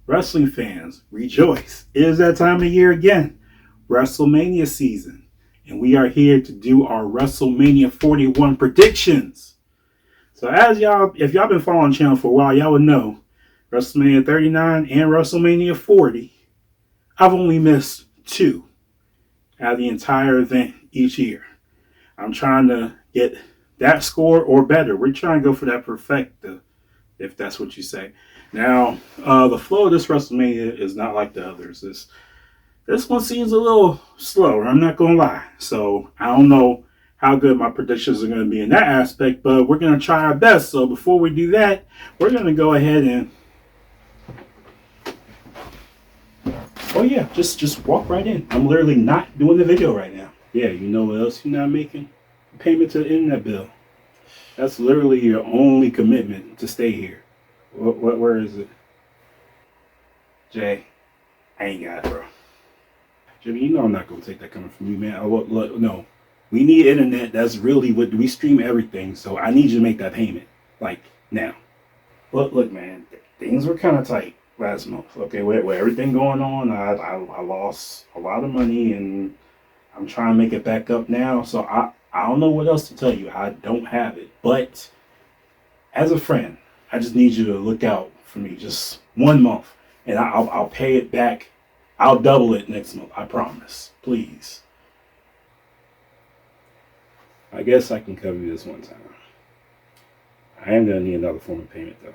Wrestling fans, rejoice. It is that time of year again, Wrestlemania season. And we are here to do our Wrestlemania 41 predictions. So as if y'all been following the channel for a while, y'all would know WrestleMania 39 and WrestleMania 40, I've only missed 2 out of the entire event each year. I'm trying to get that score or better. We're trying to go for that perfecta, if that's what you say. Now, the flow of this WrestleMania is not like the others. This one seems a little slower, I'm not going to lie. So, I don't know how good my predictions are going to be in that aspect, but we're going to try our best. So, before we do that, we're going to go ahead and... Oh, yeah, just walk right in. I'm literally not doing the video right now. Yeah, you know what else you're not making? Payment to the internet bill. That's literally your only commitment to stay here. Where is it? Jay, I ain't got it, bro. Jimmy, you know I'm not going to take that coming from you, man. Look, no. We need internet. That's really what we stream everything. So I need you to make that payment. Like, now. Look, man. Things were kind of tight last month. Okay, with everything going on, I lost a lot of money and I'm trying to make it back up now. So I don't know what else to tell you. I don't have it. But as a friend, I just need you to look out for me just 1 month. And I'll pay it back. I'll double it next month. I promise. Please. I guess I can cover you this one time. I am going to need another form of payment, though.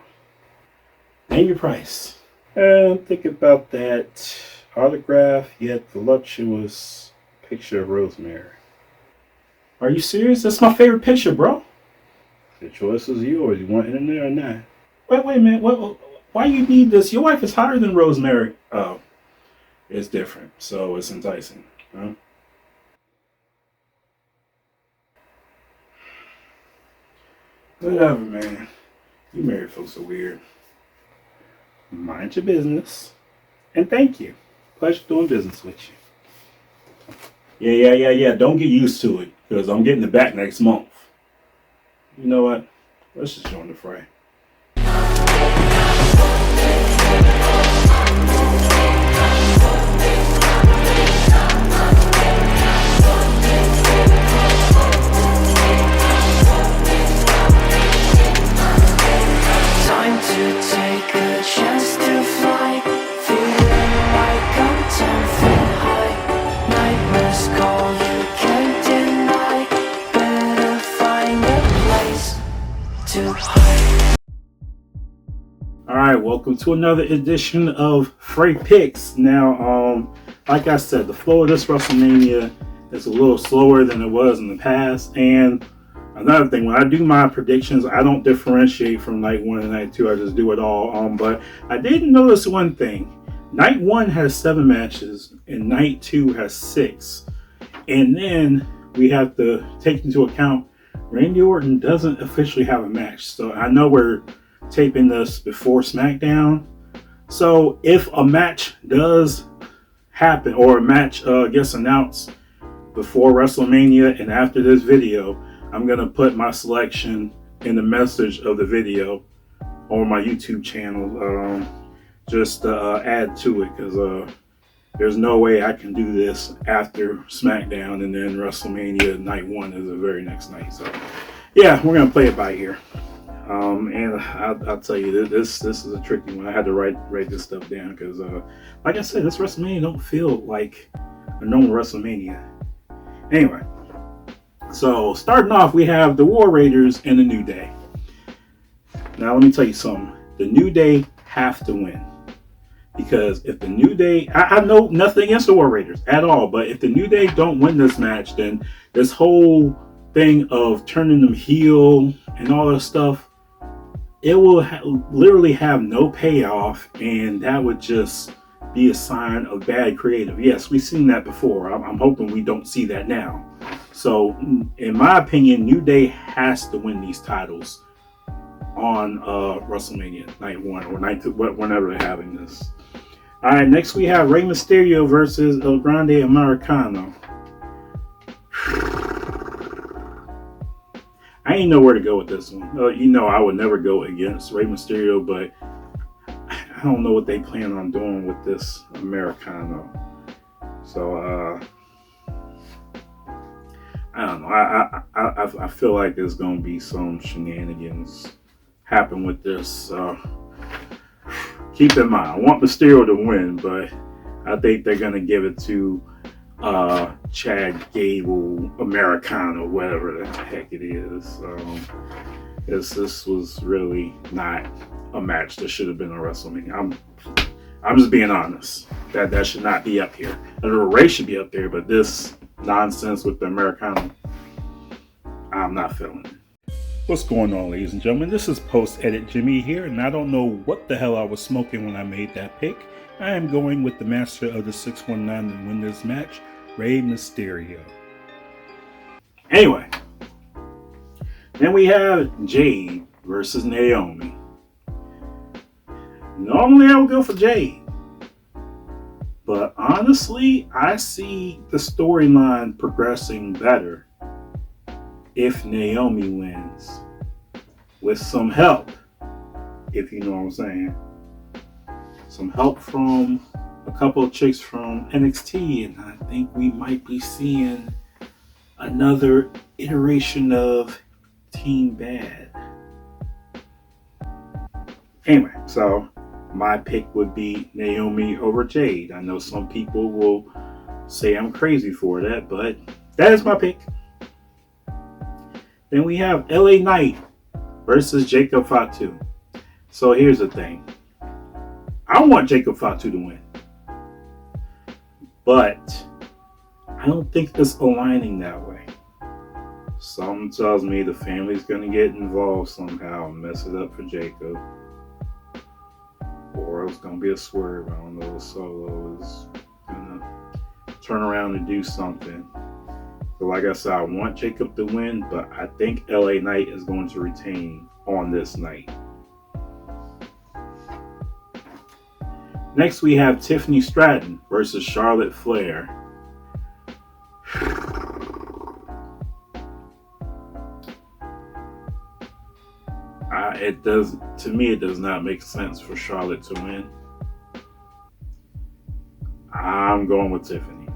Name your price. Think about that. Autograph, yet voluptuous picture of Rosemary. Are you serious? That's my favorite picture, bro. The choice is yours. You want it in there or not? Wait a minute. Why you need this? Your wife is hotter than Rosemary. Oh, it's different, so it's enticing, huh? Whatever, man. You married folks are weird. Mind your business, and thank you. Pleasure doing business with you. Yeah. Don't get used to it, because I'm getting it back next month. You know what? Let's just join the fray. Time to take a chance to fly, feeling like I'm 10 feet high. Nightmares call, you can't deny. Better find a place to hide. Alright, welcome to another edition of Frey Picks. Now, like I said, the flow of this WrestleMania is a little slower than it was in the past. And another thing, when I do my predictions, I don't differentiate from night 1 and night 2. I just do it all. But I did notice one thing. Night 1 has 7 matches, and night 2 has 6. And then we have to take into account Randy Orton doesn't officially have a match. So I know we're taping this before SmackDown. So if a match does happen, or a match gets announced before WrestleMania and after this video, I'm going to put my selection in the message of the video on my YouTube channel. Just add to it, because there's no way I can do this after SmackDown and then WrestleMania night 1 is the very next night. So yeah, we're going to play it by ear. And I'll tell you, this is a tricky one. I had to write this stuff down because, like I said, this WrestleMania don't feel like a normal WrestleMania. Anyway, so starting off, we have the War Raiders and the New Day. Now, let me tell you something. The New Day have to win. Because if the New Day, I know nothing against the War Raiders at all, but if the New Day don't win this match, then this whole thing of turning them heel and all this stuff, it will literally have no payoff, and that would just be a sign of bad creative. Yes, we've seen that before. I'm hoping we don't see that now. So, in my opinion, New Day has to win these titles on WrestleMania night 1 or night 2, whenever they're having this. All right, next we have Rey Mysterio versus El Grande Americano. I ain't know where to go with this one. You know I would never go against Rey Mysterio, but I don't know what they plan on doing with this Americano. So I don't know. I feel like there's gonna be some shenanigans happen with this. Keep in mind, I want Mysterio to win, but I think they're gonna give it to Chad Gable, Americano, whatever the heck it is. This was really not a match that should have been a WrestleMania. I'm just being honest. That should not be up here. The race should be up there, but this nonsense with the Americano, I'm not feeling it. What's going on, ladies and gentlemen? This is Post-Edit Jimmy here, and I don't know what the hell I was smoking when I made that pick. I am going with the master of the 619 to win this match, Rey Mysterio. Anyway, then we have Jade versus Naomi. Normally I would go for Jade, but honestly, I see the storyline progressing better if Naomi wins, with some help, if you know what I'm saying. Some help from a couple of chicks from NXT, and I think we might be seeing another iteration of Team Bad. Anyway, so my pick would be Naomi over Jade. I know some people will say I'm crazy for that, but that is my pick. Then we have LA Knight versus Jacob Fatu. So here's the thing. I want Jacob Fatu to win, but I don't think it's aligning that way. Something tells me the family's going to get involved somehow and mess it up for Jacob. Or it's going to be a swerve. I don't know if Solo is going to turn around and do something. So like I said, I want Jacob to win, but I think LA Knight is going to retain on this night. Next we have Tiffany Stratton versus Charlotte Flair. It does not make sense for Charlotte to win. I'm going with Tiffany.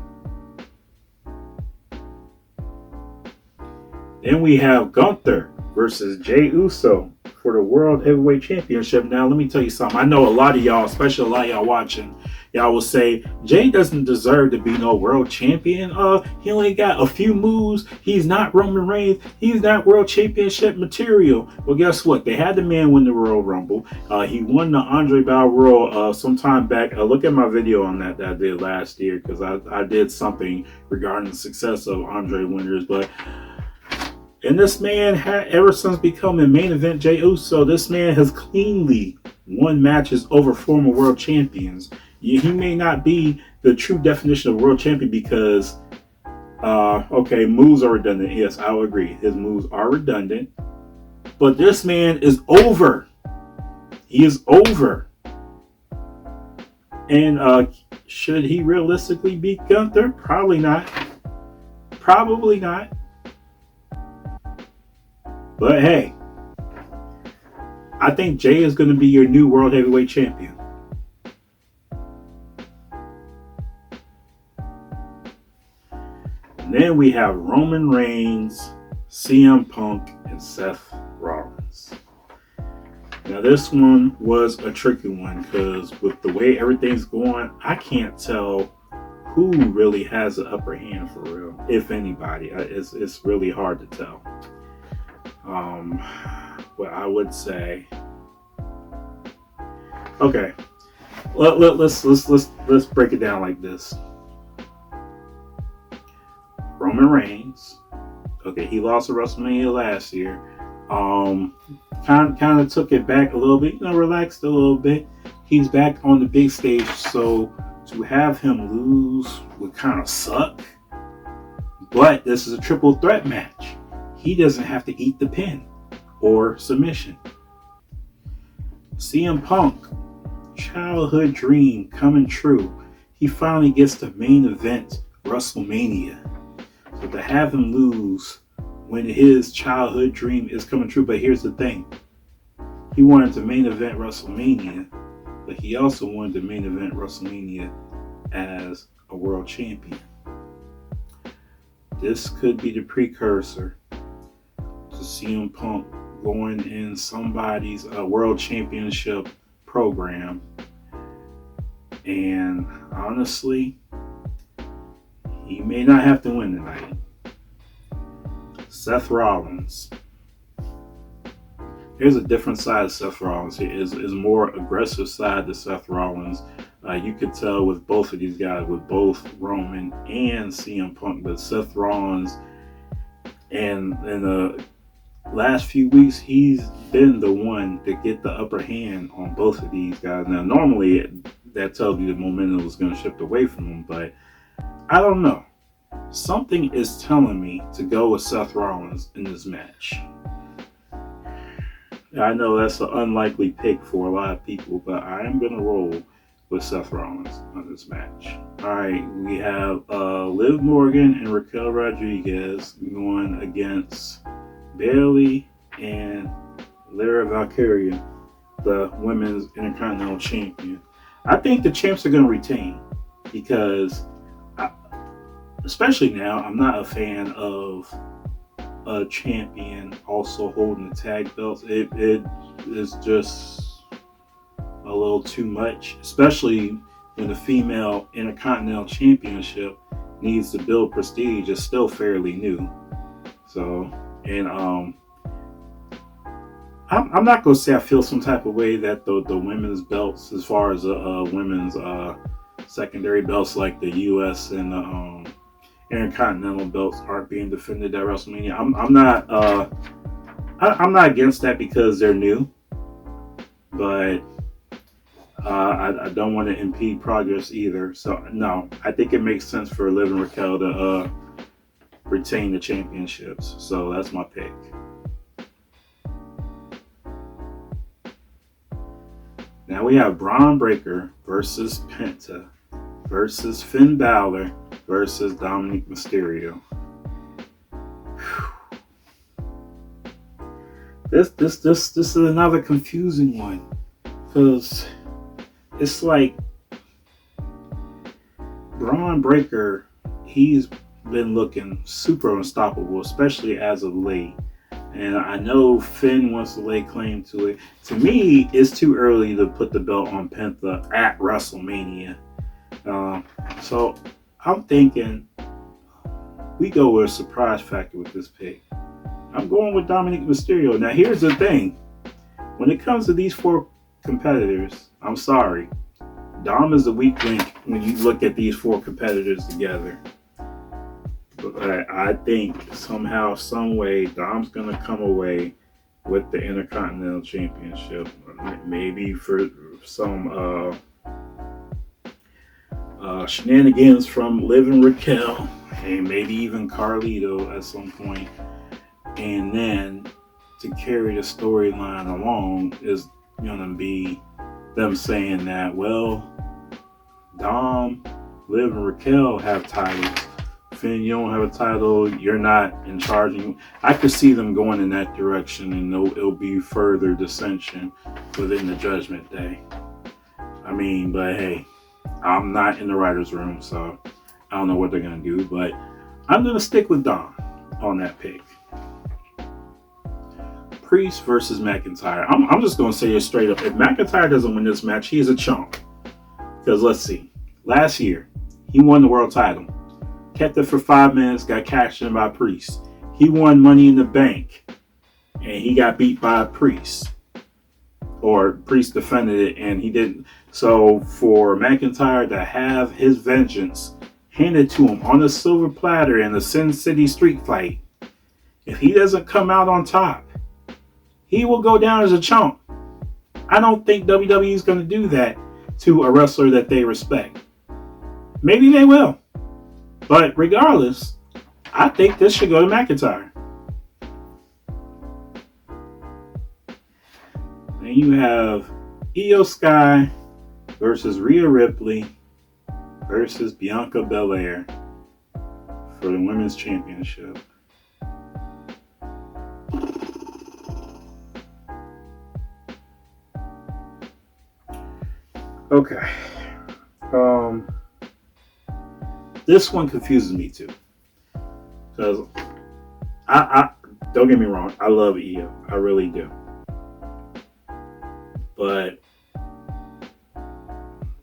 Then we have Gunther versus Jey Uso for the World Heavyweight Championship. Now, let me tell you something. I know a lot of y'all, especially a lot of y'all watching, y'all will say, Jey doesn't deserve to be no world champion. He only got a few moves. He's not Roman Reigns. He's not world championship material. Well, guess what? They had the man win the Royal Rumble. He won the Andre Battle Royal some time back. Look at my video on that I did last year, because I did something regarding the success of Andre winners. And this man had, ever since becoming main event Jey Uso, this man has cleanly won matches over former world champions. He may not be the true definition of world champion because, moves are redundant. Yes, I'll agree. His moves are redundant. But this man is over. He is over. And should he realistically beat Gunther? Probably not. Probably not. But hey, I think Jey is going to be your new World Heavyweight Champion. And then we have Roman Reigns, CM Punk, and Seth Rollins. Now this one was a tricky one because with the way everything's going, I can't tell who really has the upper hand for real, if anybody. It's really hard to tell. Well, I would say, okay, let's break it down like this. Roman Reigns, okay, he lost at WrestleMania last year. Kind of took it back a little bit, relaxed a little bit. He's back on the big stage, so to have him lose would kind of suck. But this is a triple threat match. He doesn't have to eat the pin or submission. CM Punk, childhood dream coming true. He finally gets the main event WrestleMania. So to have him lose when his childhood dream is coming true, but here's the thing. He wanted to main event WrestleMania, but he also wanted to main event WrestleMania as a world champion. This could be the precursor to CM Punk going in somebody's world championship program. And honestly, he may not have to win tonight. Seth Rollins. There's a different side of Seth Rollins. Here is a more aggressive side to Seth Rollins. You could tell with both of these guys, with both Roman and CM Punk, but Seth Rollins, and in the last few weeks, he's been the one to get the upper hand on both of these guys. Now, normally that tells you the momentum was going to shift away from him, but I don't know. Something is telling me to go with Seth Rollins in this match. I know that's an unlikely pick for a lot of people, but I am going to roll with Seth Rollins on this match. Alright, we have Liv Morgan and Raquel Rodriguez going against Bayley and Lyra Valkyria, the women's Intercontinental Champion. I think the champs are going to retain because, especially now, I'm not a fan of a champion also holding the tag belts. It is just a little too much, especially when the female Intercontinental Championship needs to build prestige. It's still fairly new. So, and I'm not going to say I feel some type of way that the women's belts, as far as women's secondary belts like the U.S. and the Intercontinental belts aren't being defended at WrestleMania. I'm not against that because they're new, but I don't want to impede progress either. So no, I think it makes sense for Liv and Raquel to retain the championships. So that's my pick. Now we have Braun Breaker versus Penta versus Finn Balor versus Dominic Mysterio. This is another confusing one because it's like Braun Breaker, he's been looking super unstoppable, especially as of late. And I know Finn wants to lay claim to it. To me, it's too early to put the belt on Penta at WrestleMania. So I'm thinking we go with a surprise factor with this pick. I'm going with Dominic Mysterio. Now, here's the thing. When it comes to these four competitors, I'm sorry. Dom is the weak link when you look at these four competitors together. But I think somehow, some way, Dom's going to come away with the Intercontinental Championship. Maybe for some shenanigans from Liv and Raquel, and maybe even Carlito at some point. And then to carry the storyline along is going to be them saying that, well, Dom, Liv, and Raquel have titles. Finn, you don't have a title. You're not in charge. I could see them going in that direction, and it'll be further dissension within the Judgment Day. I mean, but hey, I'm not in the writer's room, so I don't know what they're going to do. But I'm going to stick with Dom on that pick. Priest versus McIntyre. I'm just going to say it straight up. If McIntyre doesn't win this match, he is a chump. Because let's see. Last year, he won the world title. Kept it for 5 minutes, got cashed in by Priest. He won Money in the Bank, and he got beat by Priest. Or Priest defended it, and he didn't. So for McIntyre to have his vengeance handed to him on a silver platter in the Sin City street fight, if he doesn't come out on top, he will go down as a chump. I don't think WWE is going to do that to a wrestler that they respect. Maybe they will. But regardless, I think this should go to McIntyre. Then you have Io Sky versus Rhea Ripley versus Bianca Belair for the Women's Championship. Okay. Um, this one confuses me too. Because I don't get me wrong, I love Io. I really do. But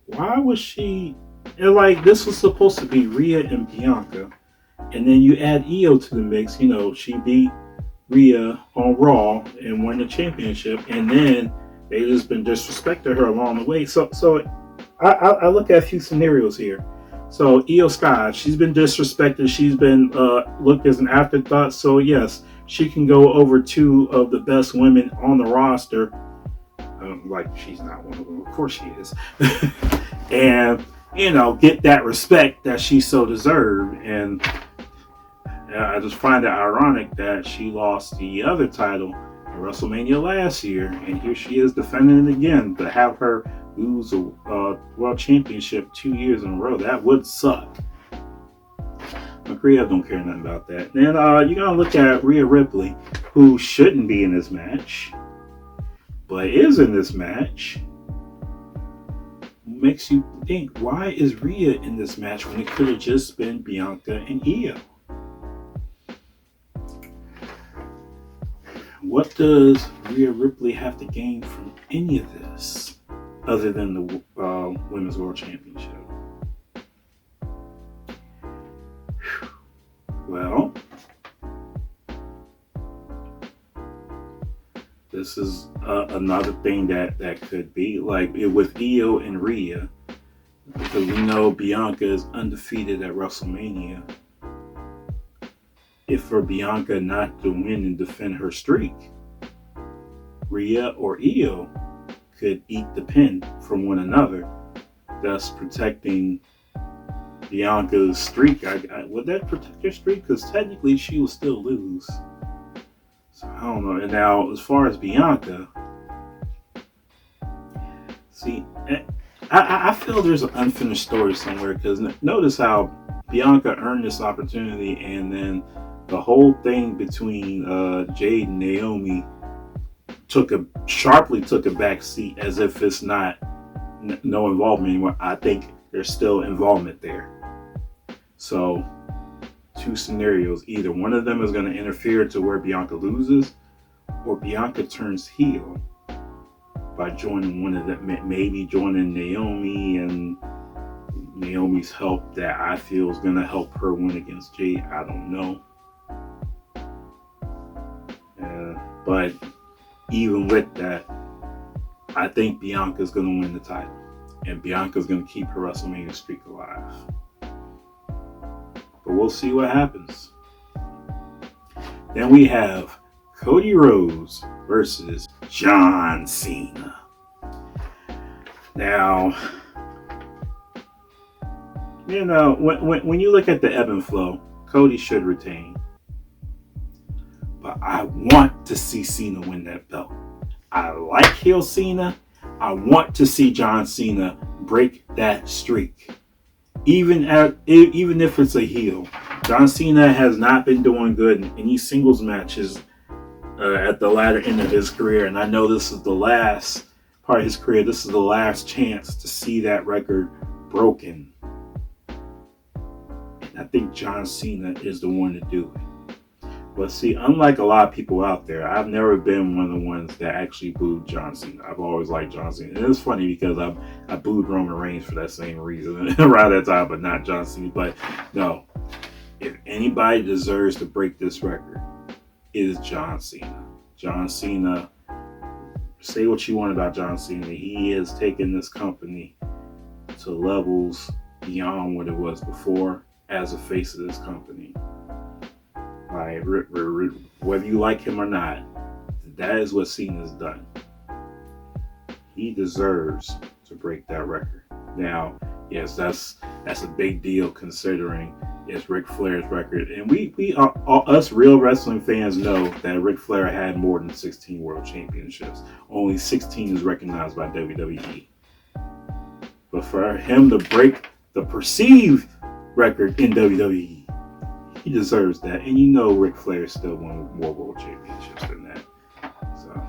why was she and like this was supposed to be Rhea and Bianca, and then you add Io to the mix. You know, she beat Rhea on Raw and won the championship, and then they just been disrespecting her along the way. So I look at a few scenarios here. So Io Sky, she's been disrespected. She's been looked as an afterthought. So yes, she can go over two of the best women on the roster. Like she's not one of them, of course she is, and get that respect that she so deserved. And I just find it ironic that she lost the other title at WrestleMania last year, and here she is defending it again. To have her lose a world championship 2 years in a row, that would suck. Rhea don't care nothing about that. Then you're gonna look at Rhea Ripley, who shouldn't be in this match, but is in this match. Makes you think, why is Rhea in this match when it could have just been Bianca and Io? What does Rhea Ripley have to gain from any of this other than the Women's World Championship? Well, this is another thing that could be like with Io and Rhea, because we know Bianca is undefeated at WrestleMania. If for Bianca not to win and defend her streak, Rhea or Io could eat the pin from one another, thus protecting Bianca's streak. Would that protect her streak? Because technically she will still lose. So I don't know. And now, as far as Bianca, see, I feel there's an unfinished story somewhere, because notice how Bianca earned this opportunity, and then the whole thing between Jade and Naomi sharply took a back seat, as if it's not no involvement anymore. I think there's still involvement there. So, two scenarios: either one of them is going to interfere to where Bianca loses, or Bianca turns heel by joining one of them, maybe joining Naomi, and Naomi's help that I feel is going to help her win against Jade. I don't know. But even with that, I think Bianca's going to win the title. And Bianca's going to keep her WrestleMania streak alive. But we'll see what happens. Then we have Cody Rhodes versus John Cena. Now, when you look at the ebb and flow, Cody should retain. But I want to see Cena win that belt. I like heel Cena. I want to see John Cena break that streak. Even if it's a heel. John Cena has not been doing good in any singles matches at the latter end of his career. And I know this is the last part of his career. This is the last chance to see that record broken. And I think John Cena is the one to do it. But see, unlike a lot of people out there, I've never been one of the ones that actually booed John Cena. I've always liked John Cena. And it's funny because I booed Roman Reigns for that same reason around that time, but not John Cena. But no, if anybody deserves to break this record, it is John Cena. John Cena, say what you want about John Cena. He has taken this company to levels beyond what it was before as a face of this company. Like, whether you like him or not, that is what Cena's done. He deserves to break that record. Now, yes, that's a big deal considering it's Ric Flair's record, and we us real wrestling fans know that Ric Flair had more than 16 world championships. Only 16 is recognized by WWE. But for him to break the perceived record in WWE, he deserves that. And you know Ric Flair still won more world championships than that. So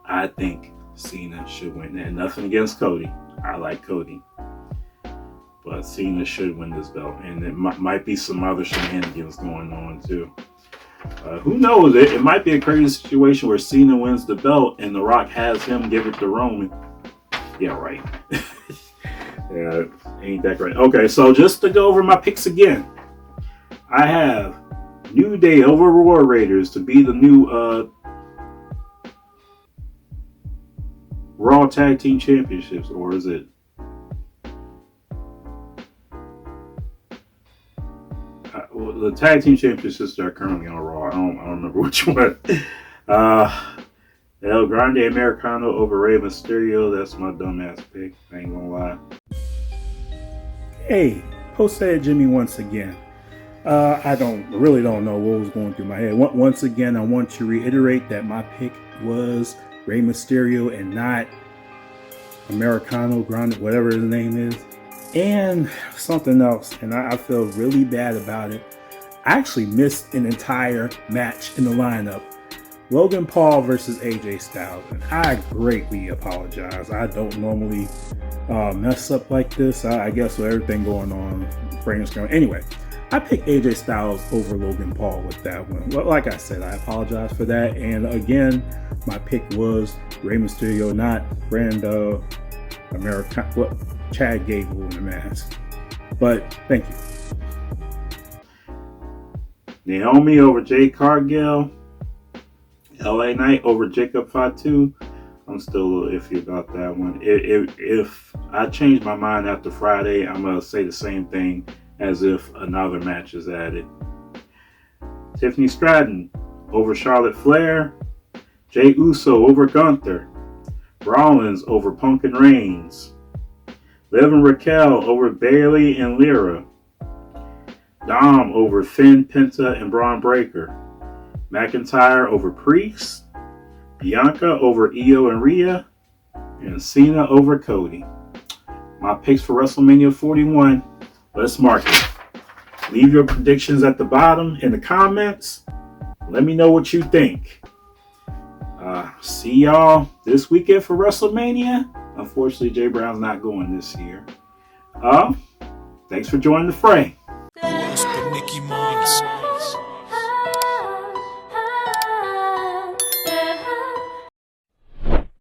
I think Cena should win. And nothing against Cody. I like Cody. But Cena should win this belt. And it might be some other shenanigans going on too. Who knows? It might be a crazy situation where Cena wins the belt and The Rock has him give it to Roman. Yeah, right. Yeah, ain't that great. Okay, so just to go over my picks again. I have New Day over War Raiders to be the new Raw Tag Team Championships. Or is it? Well, the Tag Team Championships are currently on Raw. I don't remember which one. El Grande Americano over Rey Mysterio. That's my dumbass pick. I ain't gonna lie. Hey, Post-Head Jimmy once again. I really don't know what was going through my head. Once again, I want to reiterate that my pick was Rey Mysterio and not Americano Grande, whatever his name is. And something else, and I feel really bad about it. I actually missed an entire match in the lineup. Logan Paul versus AJ Styles. And I greatly apologize. I don't normally mess up like this. I guess with everything going on, brain is going. Anyway, I picked AJ Styles over Logan Paul with that one. Well, like I said, I apologize for that. And again, my pick was Rey Mysterio, not Brando Chad Gable in the mask. But thank you. Naomi over Jade Cargill. LA Knight over Jacob Fatu. I'm still a little iffy about that one. If I change my mind after Friday, I'm going to say the same thing as if another match is added. Tiffany Stratton over Charlotte Flair. Jey Uso over Gunther. Rollins over Punk and Reigns. Liv and Raquel over Bayley and Lyra. Dom over Finn, Penta, and Braun Breaker. McIntyre over Priest. Bianca over Io and Rhea. And Cena over Cody. My picks for WrestleMania 41. Let's mark it. Leave your predictions at the bottom in the comments. Let me know what you think. See y'all this weekend for WrestleMania. Unfortunately, Jay Brown's not going this year. Thanks for joining the fray. Mickey Mouse.